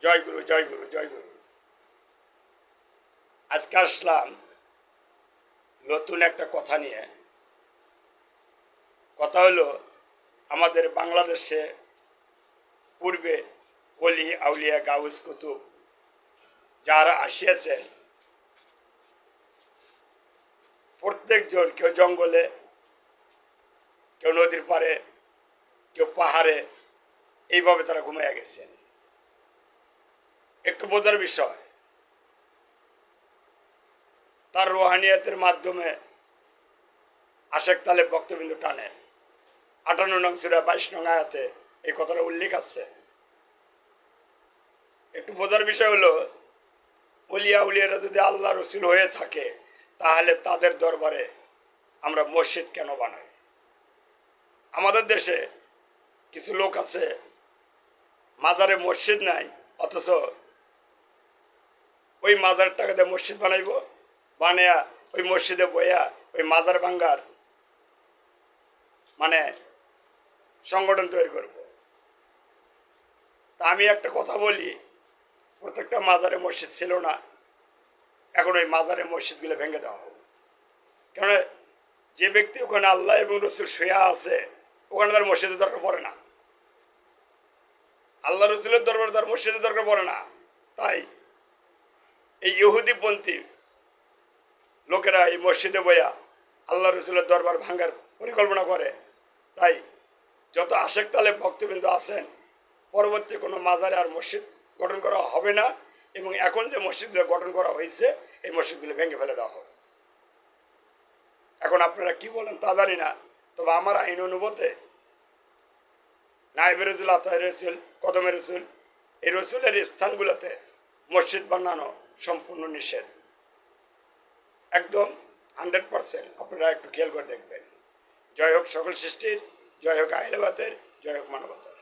জয় গুরু, জয় গুরু, জয় গুরু। আজকে আসলাম নতুন একটা কথা নিয়ে। কথা হলো, আমাদের বাংলাদেশে পূর্বে অলি আউলিয়া গাউস কুতুব যারা আসিয়াছেন, প্রত্যেকজন কেউ জঙ্গলে, কেউ নদীর পাড়ে, কেউ পাহাড়ে, এইভাবে তারা ঘুমাইয়া গেছেন। একটু বোঝার বিষয়, তার রোহানিয়াতের মাধ্যমে আশেক তালে বক্তবিন্দু টানে। ৫৮ নং সূরা ২২ নং আয়াতে এই কথাটা উল্লেখ আছে। একটু বোঝার বিষয় হলো, অলিয়া উলিয়ারা যদি আল্লাহ রসুল হয়ে থাকে, তাহলে তাদের দরবারে আমরা মসজিদ কেন বানাই? আমাদের দেশে কিছু লোক আছে, মাজারে মসজিদ নাই, অথচ ওই মাজার টাকা দিয়ে মসজিদ বানাইব, বানায়া ওই মসজিদে বইয়া ওই মাজার ভাঙ্গার মানে সংগঠন তৈরি করব। তা আমি একটা কথা বলি, প্রত্যেকটা মাজারে মসজিদ ছিল না, এখন ওই মাজারে মসজিদগুলো ভেঙে দেওয়া হোক। কেন, যে ব্যক্তি ওখানে আল্লাহ এবং রসুল শুয়া আছে, ওখানে তার মসজিদের দরকার পড়ে না। আল্লাহ রসুলের দরবারে তার মসজিদের দরকার পড়ে না। তাই এই ইহুদিপন্থী লোকেরা এই মসজিদে বইয়া আল্লাহ রসুলের দরবার ভাঙ্গার পরিকল্পনা করে। তাই যত আশেক তালে ভক্তবৃন্দ আছেন, পরবর্তী কোনো মাজারে আর মসজিদ গঠন করা হবে না, এবং এখন যে মসজিদগুলো গঠন করা হয়েছে, এই মসজিদগুলো ভেঙে ফেলে দেওয়া হবে। এখন আপনারা কি বলেন তা জানি না, তবে আমার আইন অনুভূতে নায়েবে রসুল, আতায়ে রসুল, কদমে রসুল, এই রসুলের স্থানগুলোতে মসজিদ বানানো সম্পূর্ণ নিষেধ, একদম 100%। আপনারা একটু খেয়াল করে দেখবেন। জয় হোক সকল সৃষ্টির, জয় হোক আহলে বাতের, জয় হোক মানবতার।